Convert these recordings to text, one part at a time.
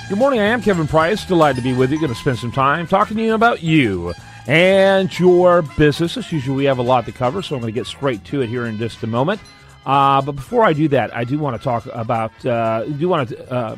Good morning, I am Kevin Price. Delighted to be with you. Going to spend some time talking to you about you and your business. As usual, we have a lot to cover, so I'm going to get straight to it here in just a moment. But before I do that, I do want to talk about,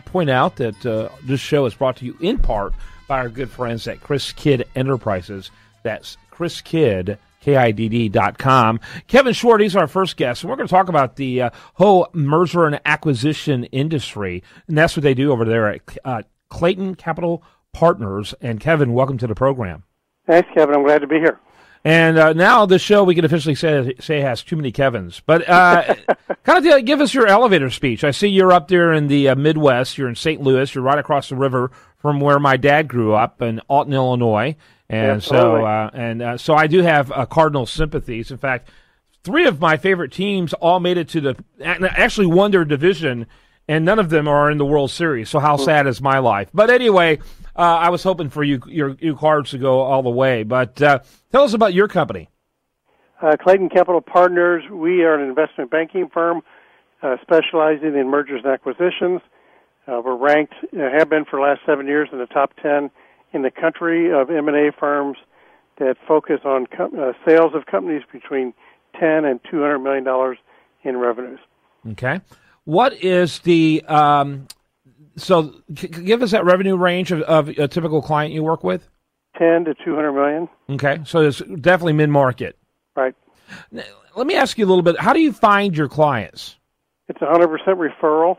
point out that this show is brought to you in part by our good friends at Chris Kidd Enterprises. That's Chris Kidd, KIDD.com. Kevin Short, he's our first guest, and we're going to talk about the whole merger and acquisition industry, and that's what they do over there at Clayton Capital Partners. And Kevin, welcome to the program. Thanks, Kevin. I'm glad to be here. And now the show, we can officially say has too many Kevins. But kind of give us your elevator speech. I see you're up there in the Midwest. You're in St. Louis. You're right across the river from where my dad grew up in Alton, Illinois. And so I do have Cardinal sympathies. In fact, 3 of my favorite teams all made it to actually won their division, and none of them are in the World Series. So how sad is my life? But anyway, I was hoping for your Cards to go all the way. But tell us about your company. Clayton Capital Partners. We are an investment banking firm specializing in mergers and acquisitions. We're ranked, have been for the last 7 years, in the top 10 in the country of M&A firms that focus on sales of companies between $10 and $200 million in revenues. Okay. What is the so give us that revenue range of a typical client you work with? 10 to 200 million. Okay, so it's definitely mid-market. Right. Now, let me ask you a little bit. How do you find your clients? It's 100% referral.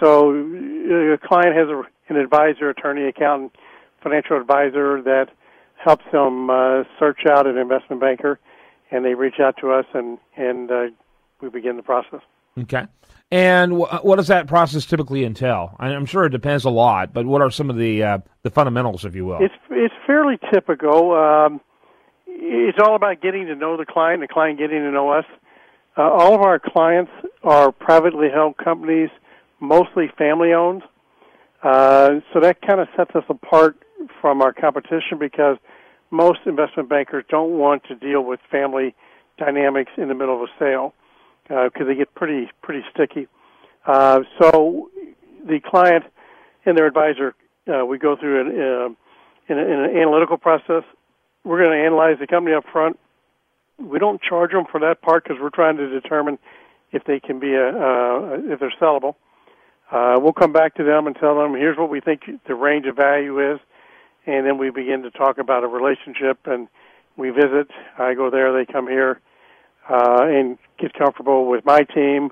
So a client has an advisor, attorney, accountant, financial advisor that helps them search out an investment banker, and they reach out to us, and we begin the process. Okay. And what does that process typically entail? I'm sure it depends a lot, but what are some of the fundamentals, if you will? It's fairly typical. It's all about getting to know the client getting to know us. All of our clients are privately held companies, mostly family-owned. So that kind of sets us apart from our competition because most investment bankers don't want to deal with family dynamics in the middle of a sale because they get pretty sticky. So the client and their advisor, we go through an analytical process. We're going to analyze the company up front. We don't charge them for that part because we're trying to determine if they can be if they're sellable. We'll come back to them and tell them, here's what we think the range of value is, and then we begin to talk about a relationship, and we visit. I go there, they come here, and get comfortable with my team.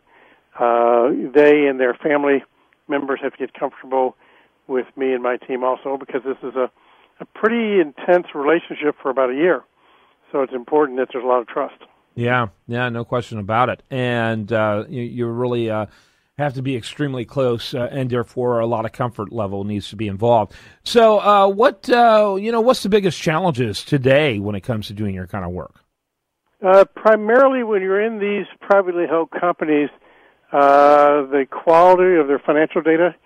They and their family members have to get comfortable with me and my team also because this is a pretty intense relationship for about a year. So it's important that there's a lot of trust. Yeah, no question about it. And you really have to be extremely close, and therefore a lot of comfort level needs to be involved. So what's the biggest challenges today when it comes to doing your kind of work? Primarily when you're in these privately held companies, the quality of their financial data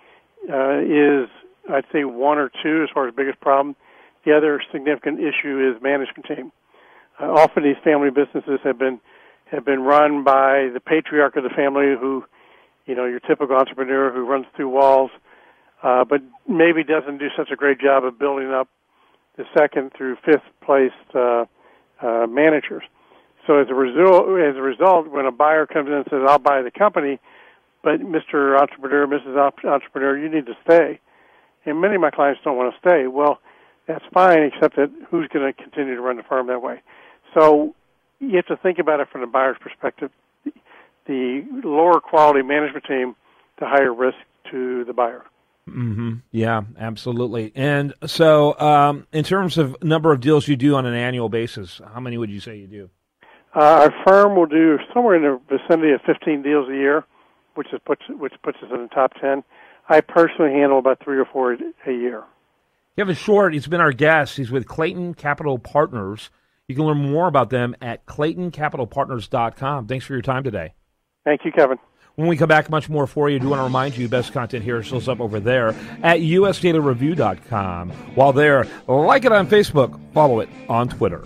is, I'd say, 1 or 2 as far as biggest problem. The other significant issue is management team. Often these family businesses have been run by the patriarch of the family who, your typical entrepreneur who runs through walls, but maybe doesn't do such a great job of building up the 2nd through 5th placed managers. So as a result, when a buyer comes in and says, I'll buy the company, but Mr. Entrepreneur, Mrs. Entrepreneur, you need to stay. And many of my clients don't want to stay. Well, that's fine, except that who's going to continue to run the firm that way? So you have to think about it from the buyer's perspective. The lower quality management team, the higher risk to the buyer. Mm-hmm. Yeah, absolutely. And so in terms of number of deals you do on an annual basis, how many would you say you do? Our firm will do somewhere in the vicinity of 15 deals a year, which puts us in the top 10. I personally handle about 3 or 4 a year. Kevin Short, he's been our guest. He's with Clayton Capital Partners. You can learn more about them at ClaytonCapitalPartners.com. Thanks for your time today. Thank you, Kevin. When we come back, much more for you. I do want to remind you, best content here shows up over there at USDataReview.com. While there, like it on Facebook, follow it on Twitter.